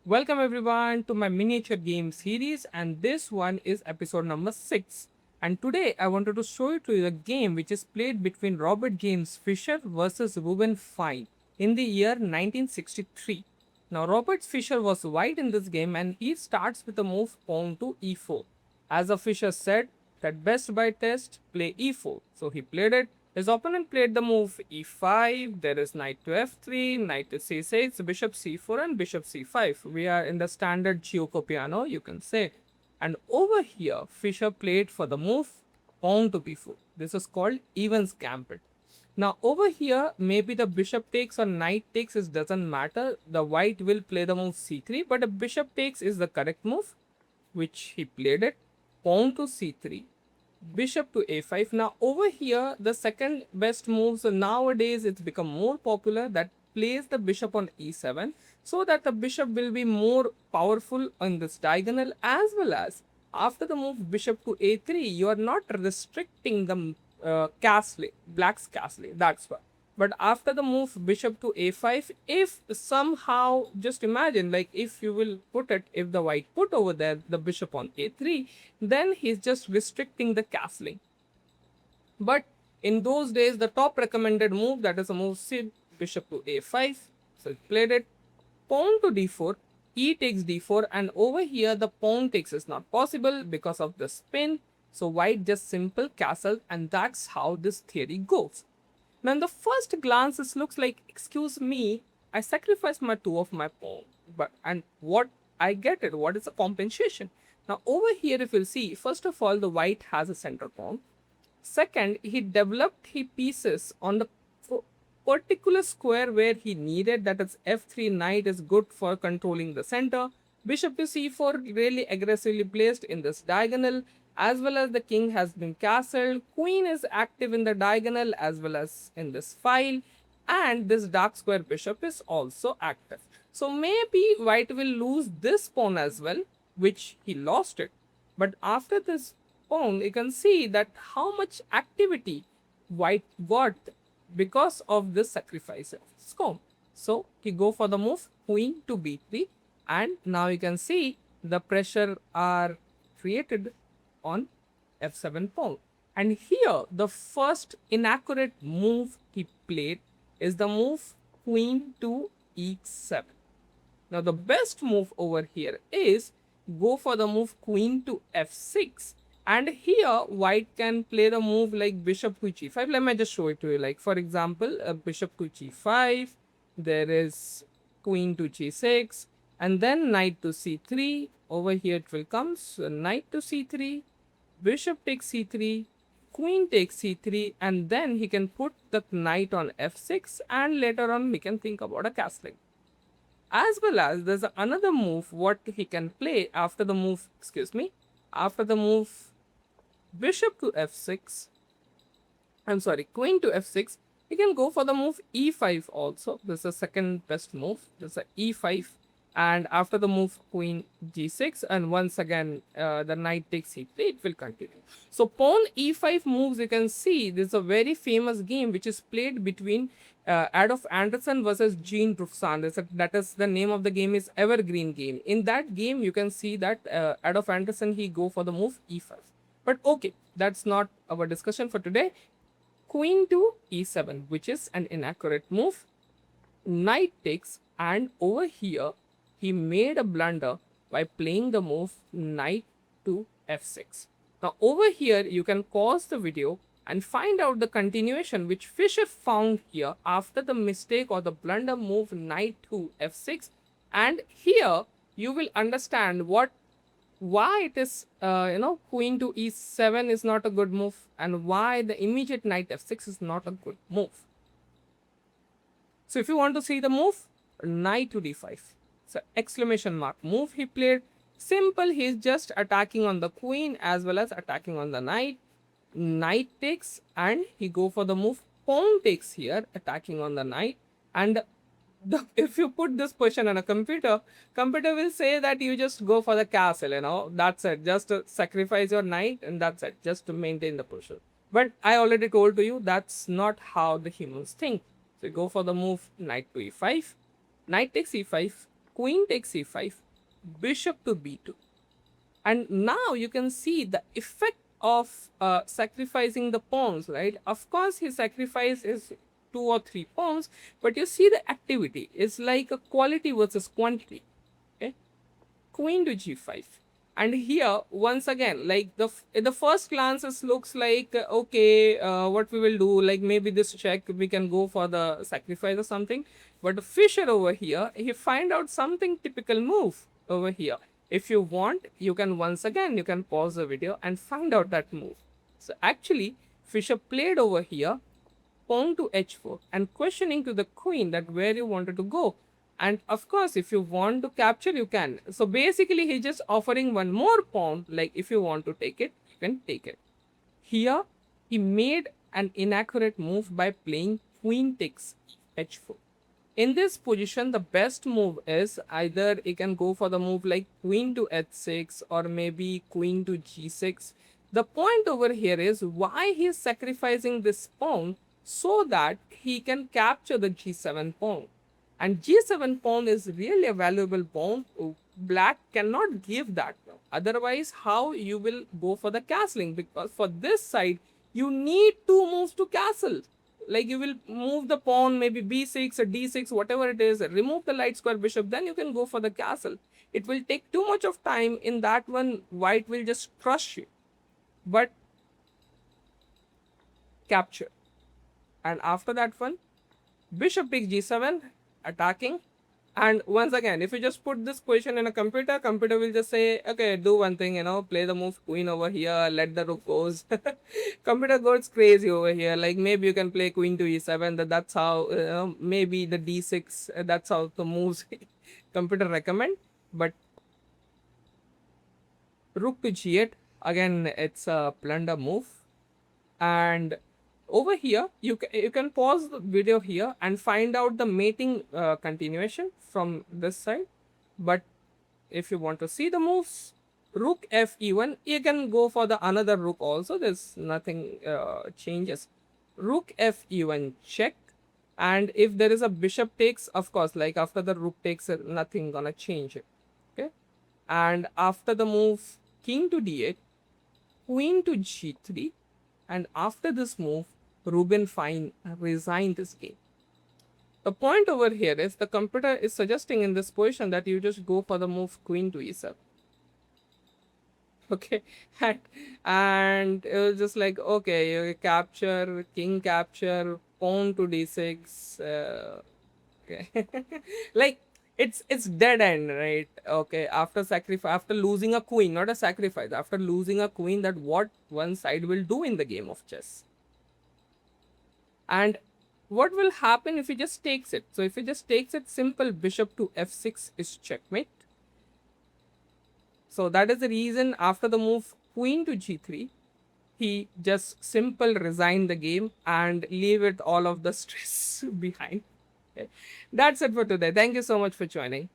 Welcome everyone to my miniature game series, and this one is episode number 6. And today I wanted to show you to you a game which is played between Robert James Fischer versus Reuben Fine in the year 1963. Now Robert Fischer was white in this game and he starts with the move pawn to e4. As the Fischer said that best by test play e4. So he played it. His opponent played the move e5, there is knight to f3, knight to c6, bishop c4 and bishop c5. We are in the standard Chioko piano, you can say. And over here, Fischer played for the move pawn to b4. This is called Evans Gambit. Now over here, maybe the bishop takes or knight takes, it doesn't matter. The white will play the move c3, but a bishop takes is the correct move, which he played it. Pawn to c3, bishop to a5. Now over here the second best move, so nowadays it's become more popular, that plays the bishop on e7, so that the bishop will be more powerful on this diagonal, as well as after the move bishop to a3 you are not restricting the castle, black's castle, that's why. But after the move bishop to a5, if somehow, just imagine, like if you will put it, if the white put over there the bishop on a3, then he's just restricting the castling. But in those days, the top recommended move, that is a move c bishop to a5. So he played it. Pawn to d4, e takes d4, and over here the pawn takes is not possible because of the spin. So white just simple castle, and that's how this theory goes. Now, in the first glance, this looks like, excuse me, I sacrificed my two of my pawn, but and what I get it? What is the compensation? Now, over here, if you'll see, first of all, the white has a center pawn. Second, he developed his pieces on the particular square where he needed, that is f3 knight is good for controlling the center. Bishop to c4 really aggressively placed in this diagonal, as well as the king has been castled. Queen is active in the diagonal as well as in this file, and this dark square bishop is also active. So maybe white will lose this pawn as well, which he lost it. But after this pawn, you can see that how much activity white got because of this sacrifice of this pawn. So he go for the move queen to b3, and now you can see the pressure are created on f7 pawn. And here the first inaccurate move he played is the move queen to e7. Now the best move over here is go for the move queen to f6, and here white can play the move like bishop to g5. Let me just show it to you. Like for example, bishop to g5, there is queen to g6, and then knight to c3. Over here it will come, so knight to c3, bishop takes c3, queen takes c3, and then he can put the knight on f6, and later on we can think about a castling. As well as there's another move what he can play after the move, after the move bishop to f6, queen to f6, he can go for the move e5 also. This is the second best move. This is a e5, and after the move queen g6, and once again the knight takes e3, it will continue. So pawn e5 moves, you can see this is a very famous game which is played between Adolf Anderssen versus Jean Rufsan. That is the name of the game, is Evergreen game. In that game you can see that Adolf Anderssen, he go for the move e5. But okay, that's not our discussion for today. Queen to e7, which is an inaccurate move. Knight takes, and over here he made a blunder by playing the move knight to f6. Now over here you can pause the video and find out the continuation which Fischer found here after the mistake or the blunder move knight to f6, and here you will understand why it is queen to e7 is not a good move, and why the immediate knight f6 is not a good move. So if you want to see the move, knight to d5, so exclamation mark move he played. Simple, he's just attacking on the queen as well as attacking on the knight. Knight takes, and he go for the move pawn takes here, attacking on the knight. And if you put this question on a computer will say that you just go for the castle, that's it, just sacrifice your knight and that's it, just to maintain the position. But I already told to you that's not how the humans think. So you go for the move knight to e5, knight takes e5, queen takes c5, bishop to b2. And now you can see the effect of sacrificing the pawns, right? Of course, his sacrifice is 2 or 3 pawns, but you see the activity is like a quality versus quantity. Okay, queen to g5. And here, once again, like the first glance, it looks like okay, what we will do, like maybe this check, we can go for the sacrifice or something. But Fischer over here, he find out something typical move over here. If you want, you can once again, you can pause the video and find out that move. So actually, Fischer played over here, pawn to h4, and questioning to the queen that where you wanted to go. And of course, if you want to capture, you can. So basically, he's just offering one more pawn. Like if you want to take it, you can take it. Here, he made an inaccurate move by playing queen takes h4. In this position, the best move is either you can go for the move like queen to h6 or maybe queen to g6. The point over here is why he is sacrificing this pawn so that he can capture the g7 pawn. And g7 pawn is really a valuable pawn. Black cannot give that. Otherwise, how you will go for the castling? Because for this side, you need 2 moves to castle. Like you will move the pawn, maybe b6 or d6, whatever it is, remove the light square bishop, then you can go for the castle. It will take too much of time. In that one, white will just crush you. But capture. And after that one, bishop takes g7, attacking. And once again, if you just put this position in a computer, computer will just say, okay, do one thing, play the move queen over here, let the rook goes. Computer goes crazy over here. Like maybe you can play queen to e7, that's how, maybe the d6, that's how the moves computer recommend. But rook to g8, again, it's a plunder move. And over here, you can pause the video here and find out the mating continuation from this side. But if you want to see the moves, rook fe1, you can go for the another rook also. There's nothing changes. Rook fe1 check. And if there is a bishop takes, of course, like after the rook takes, nothing gonna change it. Okay. And after the move, king to d8, queen to g3. And after this move, Reuben Fine resigned this game. The point over here is the computer is suggesting in this position that you just go for the move queen to e7. Okay, and it was just like, okay, you capture, king capture, pawn to d6. Okay, like it's dead end, right? Okay, after sacrifice, after losing a queen, not a sacrifice, after losing a queen, that what one side will do in the game of chess. And what will happen if he just takes it? So if he just takes it, simple bishop to f6 is checkmate. So that is the reason after the move queen to g3, he just simple resign the game and leave it all of the stress behind. Okay. That's it for today. Thank you so much for joining.